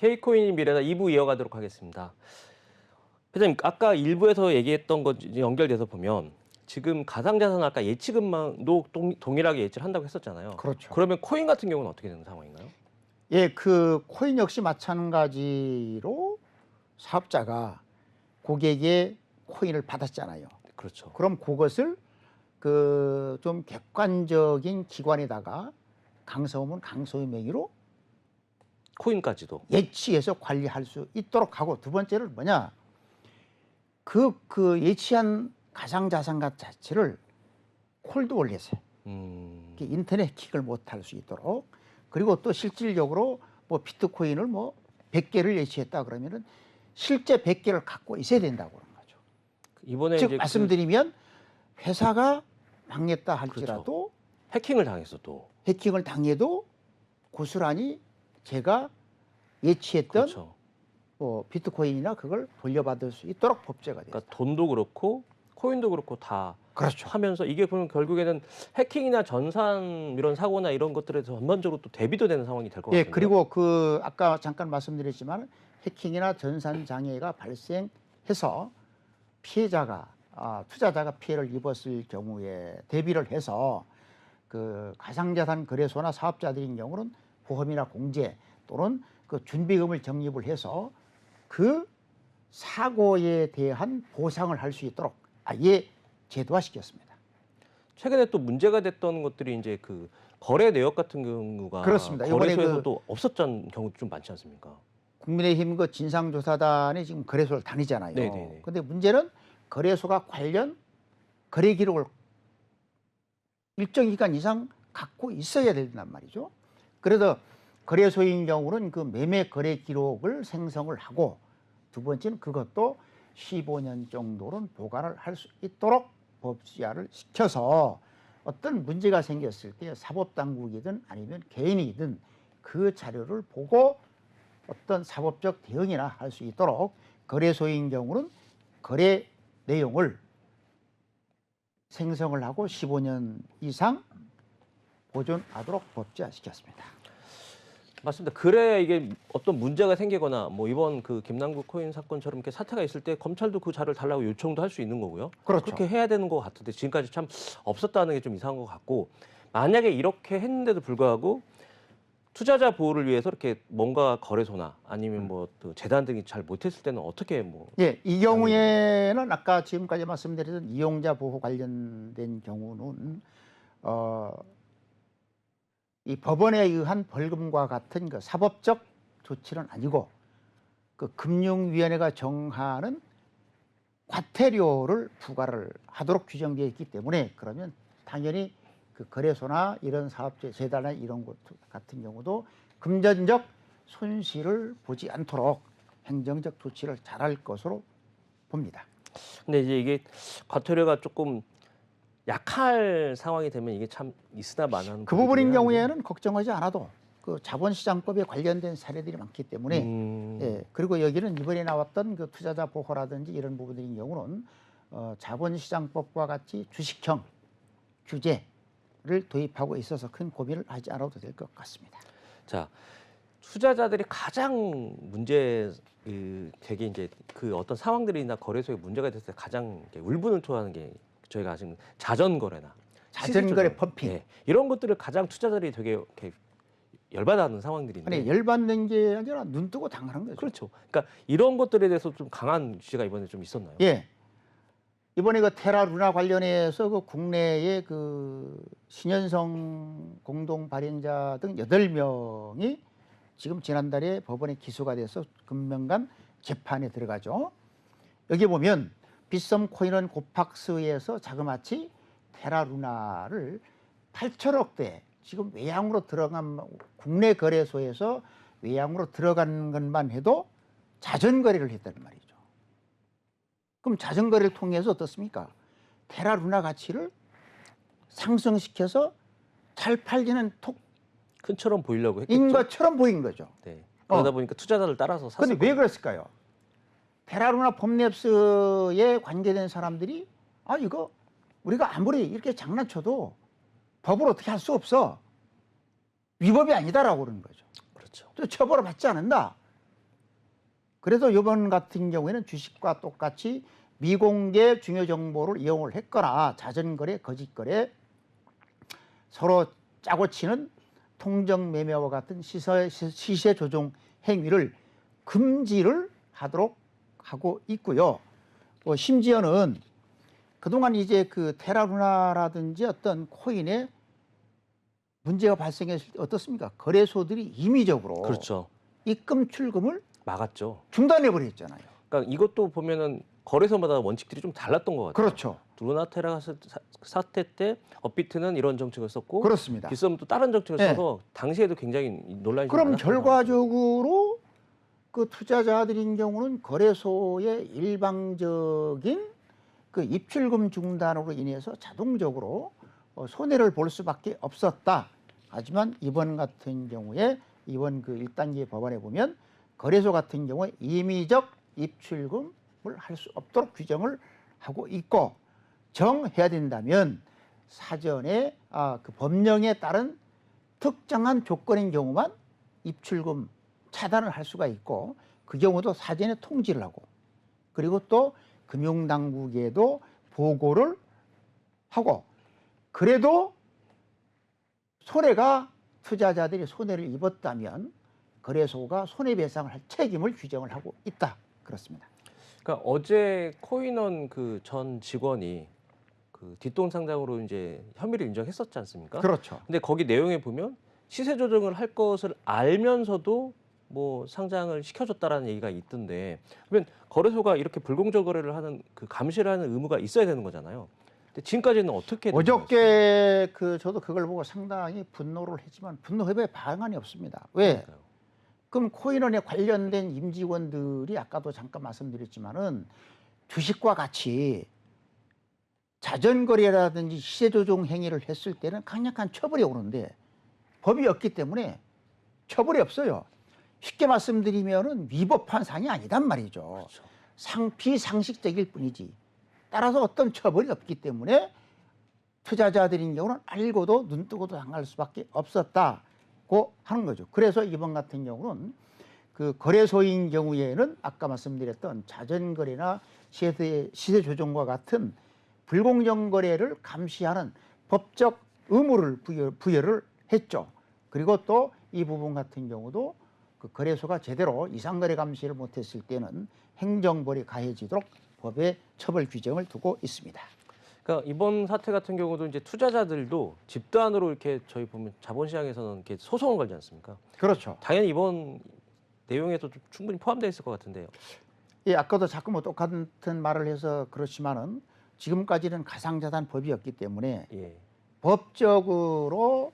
K코인 미래다 2부 이어가도록 하겠습니다. 회장님, 아까 1부에서 얘기했던 것 연결돼서 보면 지금 가상자산 아까 예치금도 동일하게 예치를 한다고 했었잖아요. 그렇죠. 그러면 코인 같은 경우는 어떻게 되는 상황인가요? 예, 그 코인 역시 마찬가지로 사업자가 고객의 코인을 받았잖아요. 그렇죠. 그럼 그것을 그 좀 객관적인 기관에다가 강서우면 강서의 명의로 코인까지도. 예치해서 관리할 수 있도록 하고, 두 번째는 뭐냐? 그 예치한 가상자산 자체를 콜드월렛에 인터넷 해킹을 못할 수 있도록, 그리고 또 실질적으로 뭐 비트코인을 뭐 100개를 예치했다 그러면은 실제 100개를 갖고 있어야 된다고 그러는 거죠. 이번에 즉 이제 말씀드리면 회사가 망했다 할지라도 그렇죠. 해킹을 당했어 또. 해킹을 당해도 고스란히 제가 예치했던 그렇죠. 뭐 비트코인이나 그걸 돌려받을 수 있도록 법제가 됐다. 그러니까 돈도 그렇고 코인도 그렇고 다 그렇죠. 하면서 이게 보면 결국에는 해킹이나 전산 이런 사고나 이런 것들에 전반적으로 또 대비도 되는 상황이 될 것 예, 같아요. 그리고 그 아까 잠깐 말씀드렸지만 해킹이나 전산 장애가 발생해서 피해자가 투자자가 피해를 입었을 경우에 대비를 해서 그 가상자산 거래소나 사업자들인 경우는 보험이나 공제 또는 그 준비금을 적립을 해서 그 사고에 대한 보상을 할 수 있도록 아예 제도화시켰습니다. 최근에 또 문제가 됐던 것들이 이제 그 거래 내역 같은 경우가 그렇습니다. 이번에 거래소에서도 없었던 경우도 좀 많지 않습니까? 국민의힘 그 진상조사단이 지금 거래소를 다니잖아요. 네네네. 근데 문제는 거래소가 관련 거래 기록을 일정 기간 이상 갖고 있어야 된단 말이죠. 그래서 거래소인 경우는 그 매매 거래 기록을 생성을 하고, 두 번째는 그것도 15년 정도는 보관을 할 수 있도록 법제화를 시켜서 어떤 문제가 생겼을 때 사법당국이든 아니면 개인이든 그 자료를 보고 어떤 사법적 대응이나 할 수 있도록 거래소인 경우는 거래 내용을 생성을 하고 15년 이상 보존하도록 법제화시켰습니다. 맞습니다. 그래야 이게 어떤 문제가 생기거나 뭐 이번 그 김남국 코인 사건처럼 이렇게 사태가 있을 때 검찰도 그 자료를 달라고 요청도 할 수 있는 거고요. 그렇죠. 그렇게 해야 되는 것 같은데 지금까지 참 없었다는 게 좀 이상한 것 같고, 만약에 이렇게 했는데도 불구하고 투자자 보호를 위해서 이렇게 뭔가 거래소나 아니면 뭐 또 재단 등이 잘 못했을 때는 어떻게 뭐 예, 이 경우에는 아까 지금까지 말씀드렸던 이용자 보호 관련된 경우는 이 법원에 의한 벌금과 같은 그 사법적 조치는 아니고 그 금융위원회가 정하는 과태료를 부과를 하도록 규정되어 있기 때문에, 그러면 당연히 그 거래소나 이런 사업체 재단이나 이런 것 같은 경우도 금전적 손실을 보지 않도록 행정적 조치를 잘할 것으로 봅니다. 근데 이제 이게 과태료가 조금 약할 상황이 되면 이게 참 있으나 마나는 그 부분인 경우에는 걱정하지 않아도 그 자본시장법에 관련된 사례들이 많기 때문에 예, 그리고 여기는 이번에 나왔던 그 투자자 보호라든지 이런 부분들인 경우는 자본시장법과 같이 주식형 규제를 도입하고 있어서 큰 고민을 하지 않아도 될 것 같습니다. 자, 투자자들이 가장 문제 되게 이제 그 어떤 상황들이나 거래소에 문제가 됐을 때 가장 울분을 토하는 게 저희가 지금 자전거래나 자전거래 펌핑 이런 것들을 가장 투자자들이 되게 이렇게 열받아하는 상황들인데. 아니 열받는 게 아니라 눈 뜨고 당하는 거죠. 그렇죠. 그러니까 이런 것들에 대해서 좀 강한 규제가 이번에 좀 있었나요? 예. 이번에 그 테라루나 관련해서 그 국내의 그 신현성 공동 발행자 등 8명이 지금 지난달에 법원에 기소가 돼서 금명간 재판에 들어가죠. 여기 보면 빗썸 코인은 고팍스에서 자그마치 테라루나를 8천억대 지금 외양으로 들어간, 국내 거래소에서 외양으로 들어간 것만 해도 자전거래를 했다는 말이죠. 그럼 자전거래를 통해서 어떻습니까? 테라루나 가치를 상승시켜서 잘 팔리는 큰처럼 보이려고 했겠죠. 톡인 것처럼 보인 거죠. 네. 그러다 보니까 투자자들 따라서 샀을 그런데 왜 그랬을까요? 테라루나 법랩스에 관계된 사람들이 이거 우리가 아무리 이렇게 장난쳐도 법을 어떻게 할 수 없어. 위법이 아니다라고 그러는 거죠. 그렇죠. 또 처벌을 받지 않는다. 그래서 이번 같은 경우에는 주식과 똑같이 미공개 중요 정보를 이용을 했거나 자전거래, 거짓거래, 서로 짜고 치는 통정 매매와 같은 시세 조종 행위를 금지를 하도록 하고 있고요. 심지어는 그동안 이제 그 테라루나라든지 어떤 코인에 문제가 발생했을 때 어떻습니까? 거래소들이 임의적으로 그렇죠. 입금 출금을 막았죠. 중단해 버렸잖아요. 그러니까 이것도 보면은 거래소마다 원칙들이 좀 달랐던 것 같아요. 그렇죠. 루나테라 사태 때 업비트는 이런 정책을 썼고 그렇습니다. 빗썸은 또 다른 정책을 네. 써서 당시에도 굉장히 논란이 좀 그럼 많았던 것 같아요. 결과적으로 그 투자자들인 경우는 거래소의 일방적인 그 입출금 중단으로 인해서 자동적으로 손해를 볼 수밖에 없었다. 하지만 이번 같은 경우에 이번 그 1단계 법안에 보면 거래소 같은 경우에 임의적 입출금을 할 수 없도록 규정을 하고 있고, 정해야 된다면 사전에 그 법령에 따른 특정한 조건인 경우만 입출금 차단을 할 수가 있고, 그 경우도 사전에 통지를 하고, 그리고 또 금융당국에도 보고를 하고, 그래도 투자자들이 손해를 입었다면 거래소가 손해배상을 할 책임을 규정을 하고 있다. 그렇습니다. 그러니까 어제 코인원 그 전 직원이 그 뒷돈상장으로 이제 혐의를 인정했었지 않습니까? 그렇죠. 근데 거기 내용에 보면 시세 조정을 할 것을 알면서도 뭐 상장을 시켜줬다라는 얘기가 있던데, 그러면 거래소가 이렇게 불공정 거래를 하는 그 감시를 하는 의무가 있어야 되는 거잖아요. 근데 지금까지는 어떻게 되는 거였어요? 어저께 저도 그걸 보고 상당히 분노를 했지만 분노 회복에 방안이 없습니다. 왜? 그러니까요. 그럼 코인원에 관련된 임직원들이 아까도 잠깐 말씀드렸지만은 주식과 같이 자전거래라든지 시세 조종 행위를 했을 때는 강력한 처벌이 오는데 법이 없기 때문에 처벌이 없어요. 쉽게 말씀드리면은 위법한 사항이 아니단 말이죠. 그렇죠. 비상식적일 뿐이지. 따라서 어떤 처벌이 없기 때문에 투자자들인 경우는 알고도 눈 뜨고도 당할 수밖에 없었다고 하는 거죠. 그래서 이번 같은 경우는 그 거래소인 경우에는 아까 말씀드렸던 자전거래나 시세 조정과 같은 불공정 거래를 감시하는 법적 의무를 부여를 했죠. 그리고 또 이 부분 같은 경우도 그 거래소가 제대로 이상거래 감시를 못했을 때는 행정벌이 가해지도록 법에 처벌 규정을 두고 있습니다. 그러니까 이번 사태 같은 경우도 이제 투자자들도 집단으로 이렇게 저희 보면 자본시장에서는 이렇게 소송을 걸지 않습니까? 그렇죠. 당연히 이번 내용에도 좀 충분히 포함되어 있을 것 같은데요. 예, 아까도 자꾸 뭐 똑같은 말을 해서 그렇지만은 지금까지는 가상자산법이었기 때문에 예. 법적으로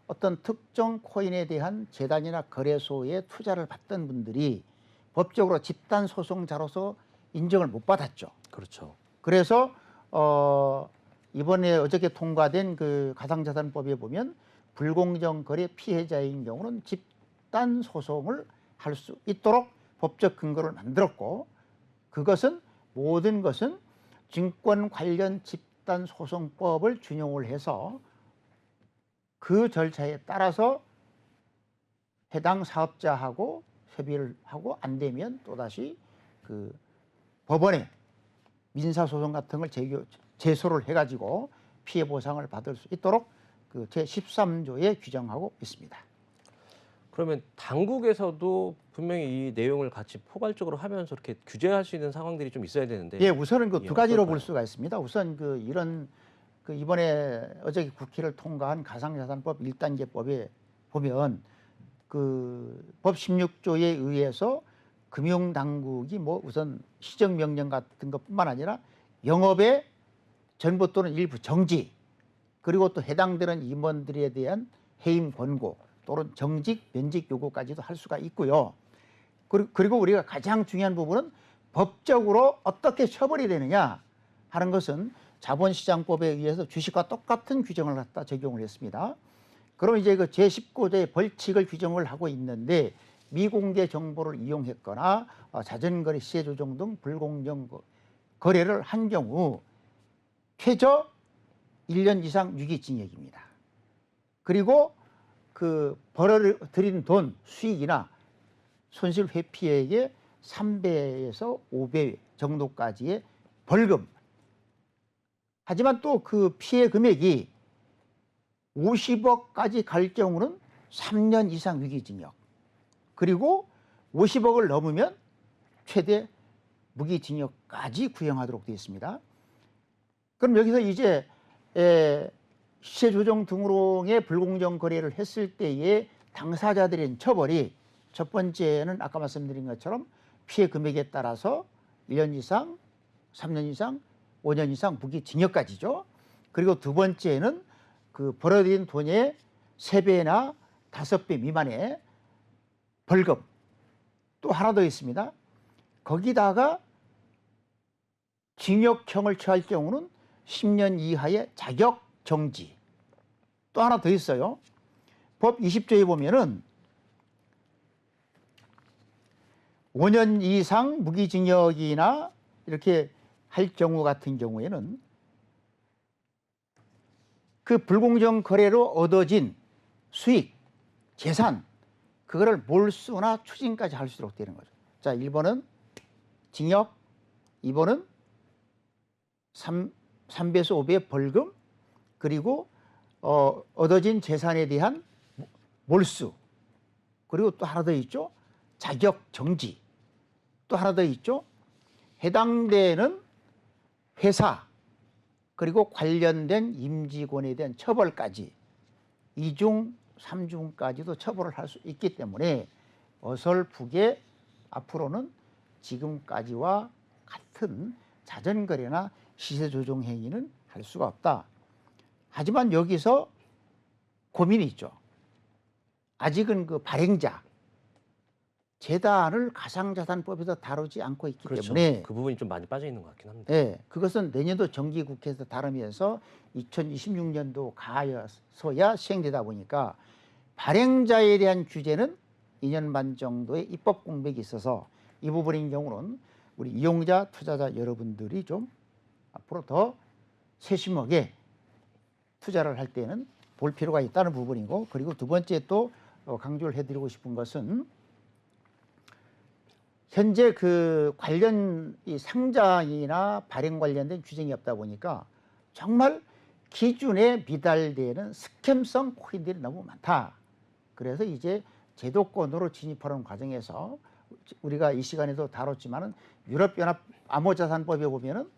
어떤 특정 코인에 대한 재단이나 거래소에 투자를 받던 분들이 법적으로 집단 소송자로서 인정을 못 받았죠. 그렇죠. 그래서 이번에 어저께 통과된 그 가상자산법에 보면 불공정 거래 피해자인 경우는 집단 소송을 할 수 있도록 법적 근거를 만들었고, 그것은 모든 것은 증권 관련 집단 소송법을 준용을 해서 그 절차에 따라서 해당 사업자하고 협의를 하고 안 되면 또다시 그 법원에 민사소송 같은 걸 제소를 해가지고 피해 보상을 받을 수 있도록 그 제13조에 규정하고 있습니다. 그러면 당국에서도 분명히 이 내용을 같이 포괄적으로 하면서 이렇게 규제할 수 있는 상황들이 좀 있어야 되는데. 예, 우선은 그 예, 두 가지로 어떨까요? 볼 수가 있습니다. 우선 이런 이번에 어저께 국회를 통과한 가상자산법 1단계법에 보면 그 법 16조에 의해서 금융당국이 뭐 우선 시정명령 같은 것뿐만 아니라 영업의 전부 또는 일부 정지, 그리고 또 해당되는 임원들에 대한 해임 권고 또는 정직, 면직 요구까지도 할 수가 있고요. 그리고 우리가 가장 중요한 부분은 법적으로 어떻게 처벌이 되느냐 하는 것은 자본시장법에 의해서 주식과 똑같은 규정을 갖다 적용을 했습니다. 그럼 이제 그 제19조의 벌칙을 규정을 하고 있는데, 미공개 정보를 이용했거나 자전거래 시세 조정 등 불공정 거래를 한 경우 최저 1년 이상 유기징역입니다. 그리고 그 벌어들인 돈 수익이나 손실 회피액의 3배에서 5배 정도까지의 벌금. 하지만 또 그 피해 금액이 50억까지 갈 경우는 3년 이상 위기징역. 그리고 50억을 넘으면 최대 무기징역까지 구형하도록 되어 있습니다. 그럼 여기서 이제 시세조정 등록의 불공정 거래를 했을 때의 당사자들의 처벌이 첫 번째는 아까 말씀드린 것처럼 피해 금액에 따라서 1년 이상, 3년 이상, 5년 이상 무기징역까지죠. 그리고 두 번째는 그 벌어들인 돈의 3배나 5배 미만의 벌금. 또 하나 더 있습니다. 거기다가 징역형을 처할 경우는 10년 이하의 자격 정지. 또 하나 더 있어요. 법 20조에 보면은 5년 이상 무기징역이나 이렇게 할 경우 같은 경우에는 그 불공정 거래로 얻어진 수익, 재산, 그거를 몰수나 추징까지 할 수 있도록 되는 거죠. 자, 1번은 징역, 2번은 3배에서 5배의 벌금, 그리고 얻어진 재산에 대한 몰수, 그리고 또 하나 더 있죠. 자격 정지. 또 하나 더 있죠. 해당되는 회사, 그리고 관련된 임직원에 대한 처벌까지 2중, 3중까지도 처벌을 할 수 있기 때문에 어설프게 앞으로는 지금까지와 같은 자전거래나 시세조정 행위는 할 수가 없다. 하지만 여기서 고민이 있죠. 아직은 그 발행자, 재단을 가상자산법에서 다루지 않고 있기 그렇죠. 때문에 그 부분이 좀 많이 빠져 있는 것 같긴 합니다. 네, 그것은 내년도 정기국회에서 다루면서 2026년도 가서야 시행되다 보니까 발행자에 대한 규제는 2년 반 정도의 입법 공백이 있어서 이 부분인 경우는 우리 이용자, 투자자 여러분들이 좀 앞으로 더 세심하게 투자를 할 때는 볼 필요가 있다는 부분이고, 그리고 두 번째 또 강조를 해드리고 싶은 것은 현재 그 관련 이 상장이나 발행 관련된 규정이 없다 보니까 정말 기준에 미달되는 스캠성 코인들이 너무 많다. 그래서 이제 제도권으로 진입하는 과정에서 우리가 이 시간에도 다뤘지만은 유럽연합 암호자산법에 보면은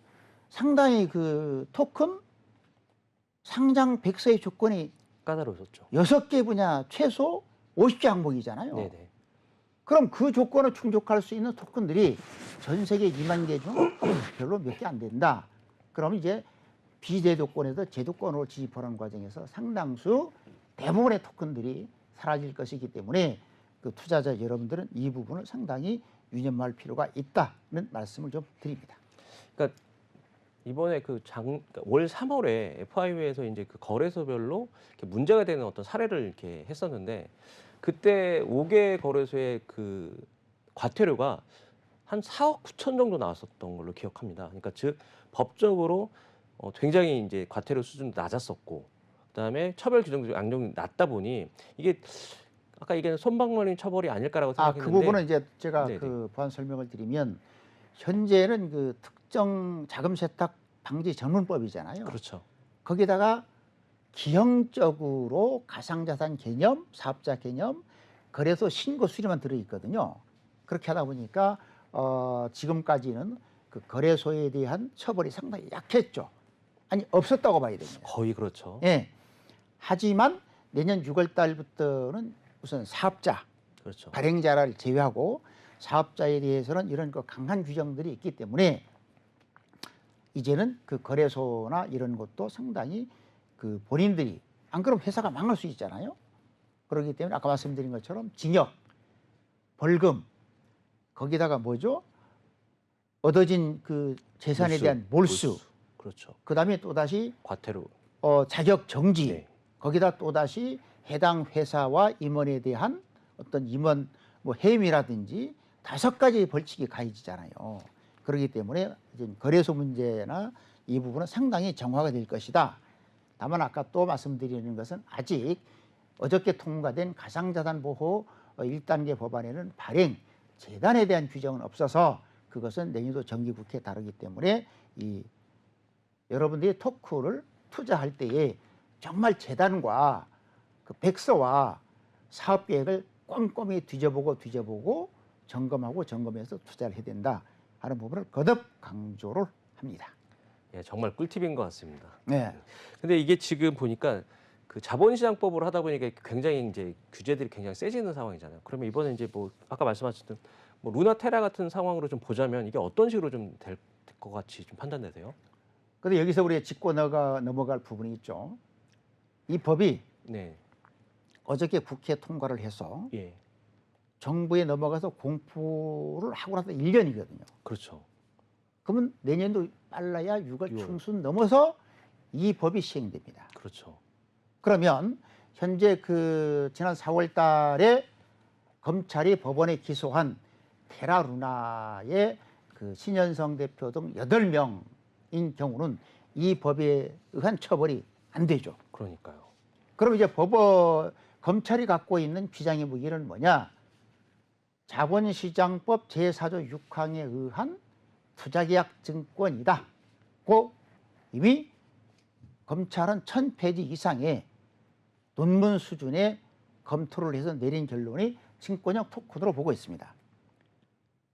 상당히 그 토큰 상장 백서의 조건이 까다로웠죠. 6개 분야 최소 50개 항목이잖아요. 네네. 그럼 그 조건을 충족할 수 있는 토큰들이 전 세계 2만 개 중 별로 몇 개 안 된다. 그럼 이제 비제도권에서 제도권으로 진입하는 과정에서 상당수 대부분의 토큰들이 사라질 것이기 때문에 그 투자자 여러분들은 이 부분을 상당히 유념할 필요가 있다는 말씀을 좀 드립니다. 그러니까 이번에 그러니까 올 3월에 FIU에서 이제 그 거래소별로 이렇게 문제가 되는 어떤 사례를 이렇게 했었는데, 그때 5개 거래소의 그 과태료가 한 4억 9천 정도 나왔었던 걸로 기억합니다. 그러니까 즉 법적으로 굉장히 이제 과태료 수준도 낮았었고, 그다음에 처벌 규정도 양형이 낮다 보니 이게 아까 얘기한 손방망이 처벌이 아닐까라고 생각했는데, 그 부분은 이제 제가 네네. 그 보완 설명을 드리면 현재는 그 특정 자금 세탁 방지 전문법이잖아요. 그렇죠. 거기다가 기형적으로 가상자산 개념, 사업자 개념, 거래소 신고 수리만 들어있거든요. 그렇게 하다 보니까 지금까지는 그 거래소에 대한 처벌이 상당히 약했죠. 아니 없었다고 봐야 됩니다. 거의 그렇죠. 예. 하지만 내년 6월 달부터는 우선 사업자, 그렇죠. 발행자를 제외하고 사업자에 대해서는 이런 그 강한 규정들이 있기 때문에 이제는 그 거래소나 이런 것도 상당히 그 본인들이, 안 그러면 회사가 망할 수 있잖아요. 그렇기 때문에 아까 말씀드린 것처럼 징역, 벌금, 거기다가 뭐죠? 얻어진 그 재산에 대한 몰수. 그렇죠. 그다음에 또다시 과태료. 자격 정지. 네. 거기다 또다시 해당 회사와 임원에 대한 어떤 임원 뭐 해임이라든지 5가지 벌칙이 가해지잖아요. 그렇기 때문에 이제 거래소 문제나 이 부분은 상당히 정화가 될 것이다. 다만 아까 또 말씀드리는 것은 아직 어저께 통과된 가상자산 보호 1단계 법안에는 발행, 재단에 대한 규정은 없어서 그것은 내년도 정기국회에 다루기 때문에 이 여러분들이 토크를 투자할 때에 정말 재단과 그 백서와 사업 계획을 꼼꼼히 뒤져보고 점검해서 투자를 해야 된다 하는 부분을 거듭 강조를 합니다. 예, 정말 꿀팁인 것 같습니다. 네. 근데 이게 지금 보니까 그 자본시장법으로 하다 보니까 굉장히 이제 규제들이 굉장히 세지는 상황이잖아요. 그러면 이번에 이제 뭐 아까 말씀하셨던 뭐 루나테라 같은 상황으로 좀 보자면 이게 어떤 식으로 좀 될 것 같이 좀 판단되세요? 근데 여기서 우리가 짚고 넘어갈 부분이 있죠. 이 법이 네. 어저께 국회 통과를 해서 예. 정부에 넘어가서 공포를 하고 나서 1년이거든요. 그렇죠. 그러면 내년도 빨라야 6월 6월. 중순 넘어서 이 법이 시행됩니다. 그렇죠. 그러면 현재 그 지난 4월 달에 검찰이 법원에 기소한 테라루나의 그 신현성 대표 등 8명인 경우는 이 법에 의한 처벌이 안 되죠. 그러니까요. 그럼 이제 검찰이 갖고 있는 비장의 무기는 뭐냐? 자본시장법 제4조 6항에 의한 투자계약 증권이다. 고 이미 검찰은 1000페이지 이상의 논문 수준의 검토를 해서 내린 결론이 증권형 토큰으로 보고 있습니다.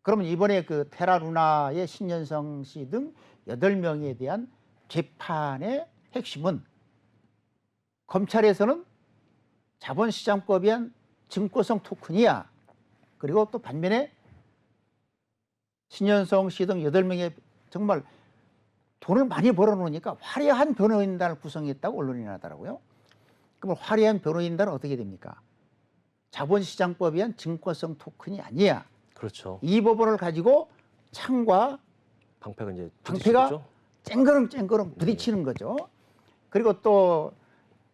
그러면 이번에 그 테라루나의 신현성 씨 등 8명에 대한 재판의 핵심은 검찰에서는 자본시장법에 의한 증권성 토큰이야. 그리고 또 반면에 신현성 씨 등 8명의 정말 돈을 많이 벌어놓으니까 화려한 변호인단을 구성했다고 언론이 나더라고요. 그럼 화려한 변호인단은 어떻게 됩니까? 자본시장법에 의한 증권성 토큰이 아니야. 그렇죠. 이 법원을 가지고 창과 방패가 이제 방패가 부딪히겠죠? 쨍그렁 부딪히는 거죠. 그리고 또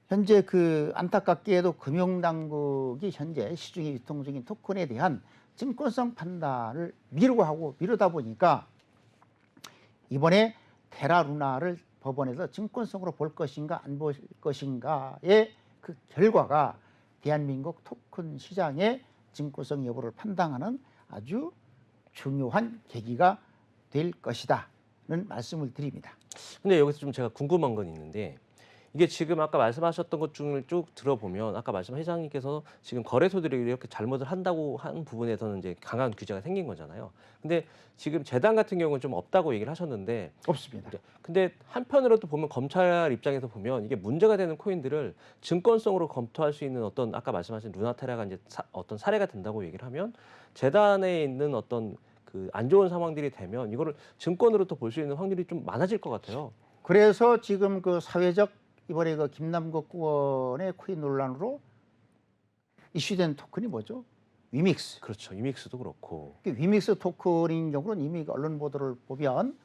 현재 그 안타깝게도 금융당국이 현재 시중에 유통 중인 토큰에 대한 증권성 판단을 미루다 보니까 이번에 테라루나를 법원에서 증권성으로 볼 것인가 안 볼 것인가의 그 결과가 대한민국 토큰 시장의 증권성 여부를 판단하는 아주 중요한 계기가 될 것이다는 말씀을 드립니다. 근데 여기서 좀 제가 궁금한 건 있는데 이게 지금 아까 말씀하셨던 것 중을 쭉 들어보면 아까 말씀 회장님께서 지금 거래소들이 이렇게 잘못을 한다고 한 부분에서는 이제 강한 규제가 생긴 거잖아요. 근데 지금 재단 같은 경우는 좀 없다고 얘기를 하셨는데 없습니다. 근데 한편으로 또 보면 검찰 입장에서 보면 이게 문제가 되는 코인들을 증권성으로 검토할 수 있는 어떤 아까 말씀하신 루나테라가 이제 어떤 사례가 된다고 얘기를 하면 재단에 있는 어떤 그 안 좋은 상황들이 되면 이거를 증권으로 또 볼 수 있는 확률이 좀 많아질 것 같아요. 그래서 지금 그 사회적 이번에 그 김남국 의원의 코인 논란으로 이슈된 토큰이 뭐죠? 위믹스. 그렇죠. 이믹스도 그렇고. 위믹스 토큰인 경우는 이미 언론 보도를 보면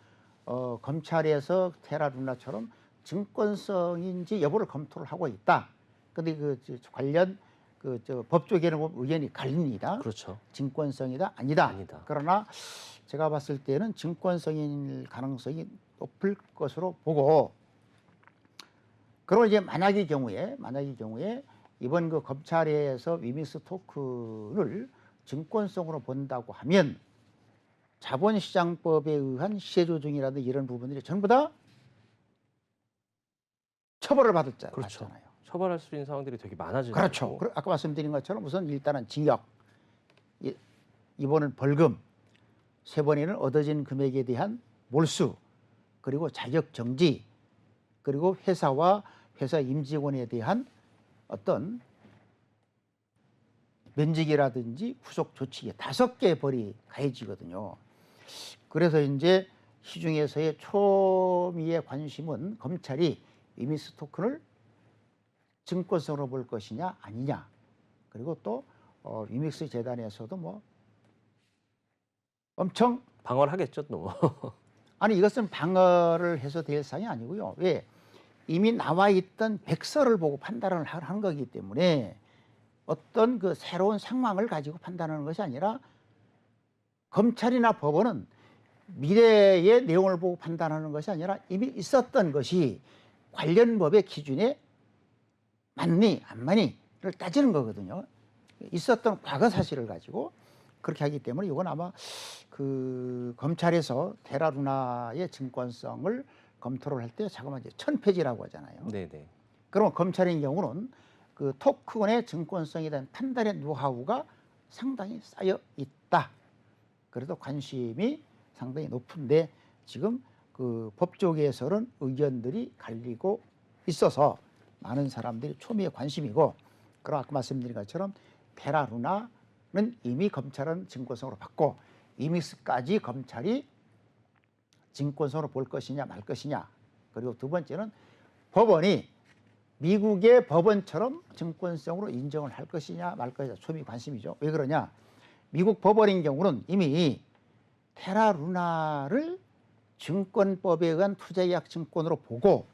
검찰에서 테라루나처럼 증권성인지 여부를 검토를 하고 있다. 근데 그 관련 그 법조계는 의견이 갈립니다. 그렇죠. 증권성이다 아니다. 아니다. 그러나 제가 봤을 때는 증권성일 가능성이 높을 것으로 보고, 그럼 이제 만약의 경우에 이번 그 검찰에서 위믹스 토큰을 증권성으로 본다고 하면 자본시장법에 의한 시세조정이라든지 이런 부분들이 전부 다 처벌을 받잖아요. 그렇죠. 처벌할 수 있는 상황들이 되게 많아지는 그렇죠. 거고. 아까 말씀드린 것처럼 우선 일단은 징역, 이번은 벌금, 세 번에는 얻어진 금액에 대한 몰수, 그리고 자격 정지, 그리고 회사와 회사 임직원에 대한 어떤 면직이라든지 구속 조치에 5개의 벌이 가해지거든요. 그래서 이제 시중에서의 초미의 관심은 검찰이 위믹스 토큰을 증권성으로 볼 것이냐 아니냐, 그리고 또 위믹스 재단에서도 뭐 엄청 방어를 하겠죠, 또. 아니 이것은 방어를 해서 될 사항이 아니고요. 왜? 이미 나와 있던 백서를 보고 판단을 하는 거기 때문에 어떤 그 새로운 상황을 가지고 판단하는 것이 아니라 검찰이나 법원은 미래의 내용을 보고 판단하는 것이 아니라 이미 있었던 것이 관련 법의 기준에 맞니 안 맞니를 따지는 거거든요. 있었던 과거 사실을 가지고. 그렇게 하기 때문에 이건 아마 그 검찰에서 테라루나의 증권성을 검토를 할 때 자그마치 1000페이지라고 하잖아요. 네네. 그러면 검찰의 경우는 그 토큰의 증권성에 대한 판단의 노하우가 상당히 쌓여 있다. 그래도 관심이 상당히 높은데 지금 그 법조계에서는 의견들이 갈리고 있어서 많은 사람들이 초미의 관심이고, 그럼 아까 말씀드린 것처럼 테라루나는 이미 검찰은 증권성으로 받고 이믹스까지 검찰이 증권성으로 볼 것이냐 말 것이냐, 그리고 두 번째는 법원이 미국의 법원처럼 증권성으로 인정을 할 것이냐 말 것이냐 초미 관심이죠. 왜 그러냐? 미국 법원인 경우는 이미 테라루나를 증권법에 의한 투자계약 증권으로 보고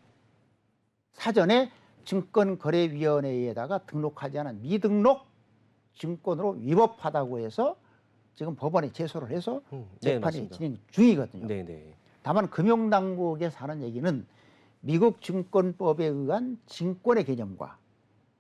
사전에 증권거래위원회에다가 등록하지 않은 미등록 증권으로 위법하다고 해서 지금 법원에 제소를 해서 네, 재판이 맞습니다. 진행 중이거든요. 네네. 다만 금융당국에서 하는 얘기는 미국 증권법에 의한 증권의 개념과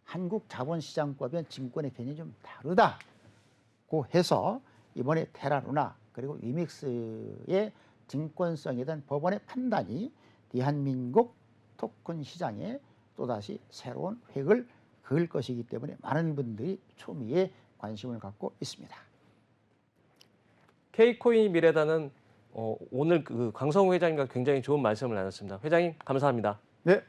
한국 자본시장법의 증권의 개념이 좀 다르다고 해서 이번에 테라루나 그리고 위믹스의 증권성에 대한 법원의 판단이 대한민국 토큰 시장에 또다시 새로운 획을 그을 것이기 때문에 많은 분들이 초미의 관심을 갖고 있습니다. K코인 미래단은 오늘 그 강성우 회장님과 굉장히 좋은 말씀을 나눴습니다. 회장님 감사합니다. 네,